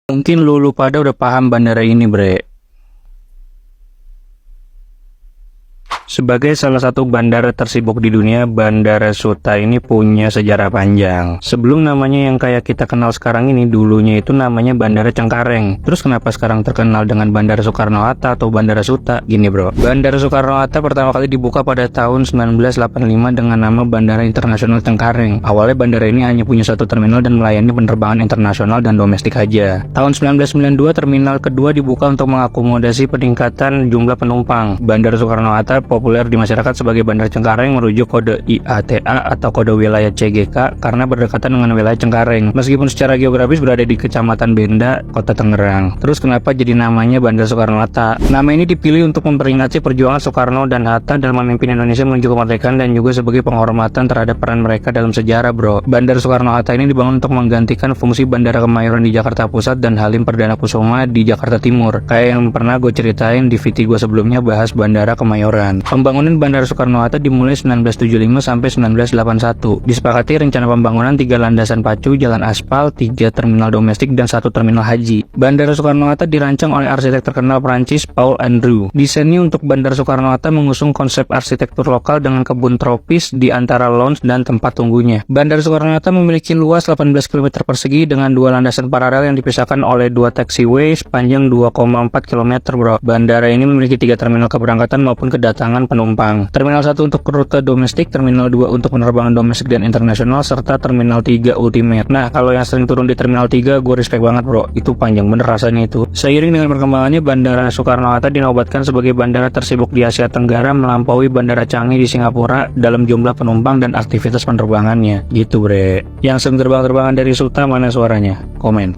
Mungkin lu pada udah paham bandara ini, bre. Sebagai salah satu bandara tersibuk di dunia, Bandara Suta ini punya sejarah panjang. Sebelum namanya yang kayak kita kenal sekarang ini, dulunya itu namanya Bandara Cengkareng. Terus kenapa sekarang terkenal dengan Bandara Soekarno-Hatta atau Bandara Suta? Gini bro, Bandara Soekarno-Hatta pertama kali dibuka pada tahun 1985 dengan nama Bandara Internasional Cengkareng. Awalnya bandara ini hanya punya satu terminal dan melayani penerbangan internasional dan domestik aja. Tahun 1992 terminal kedua dibuka untuk mengakomodasi peningkatan jumlah penumpang. Bandara Soekarno-Hatta populer di masyarakat sebagai Bandara Cengkareng merujuk kode IATA atau kode wilayah CGK karena berdekatan dengan wilayah Cengkareng. Meskipun secara geografis berada di Kecamatan Benda, Kota Tangerang. Terus kenapa jadi namanya Bandara Soekarno-Hatta? Nama ini dipilih untuk memperingati perjuangan Soekarno dan Hatta dalam memimpin Indonesia menuju kemerdekaan dan juga sebagai penghormatan terhadap peran mereka dalam sejarah, bro. Bandara Soekarno-Hatta ini dibangun untuk menggantikan fungsi Bandara Kemayoran di Jakarta Pusat dan Halim Perdana Kusuma di Jakarta Timur. Kayak yang pernah gue ceritain di VT gue sebelumnya bahas Bandara Kemayoran. Pembangunan Bandara Soekarno-Hatta dimulai 1975 sampai 1981. Disepakati rencana pembangunan 3 landasan pacu, jalan aspal, 3 terminal domestik, dan 1 terminal haji. Bandara Soekarno-Hatta dirancang oleh arsitek terkenal Prancis Paul Andrew. Desainnya untuk Bandara Soekarno-Hatta mengusung konsep arsitektur lokal dengan kebun tropis di antara lounge dan tempat tunggunya. Bandara Soekarno-Hatta memiliki luas 18 km persegi dengan 2 landasan paralel yang dipisahkan oleh 2 taxiway sepanjang 2,4 km, bro. Bandara ini memiliki 3 terminal keberangkatan maupun kedatangan penumpang. Terminal 1 untuk rute domestik, Terminal 2 untuk penerbangan domestik dan internasional, serta Terminal 3 Ultimate. Nah, kalau yang sering turun di Terminal 3, gue respect banget bro. Itu panjang bener rasanya itu. Seiring dengan perkembangannya, Bandara Soekarno-Hatta dinobatkan sebagai bandara tersibuk di Asia Tenggara, melampaui Bandara Changi di Singapura dalam jumlah penumpang dan aktivitas penerbangannya. Gitu bre. Yang sering terbang-terbangan dari Suta mana suaranya? Komen.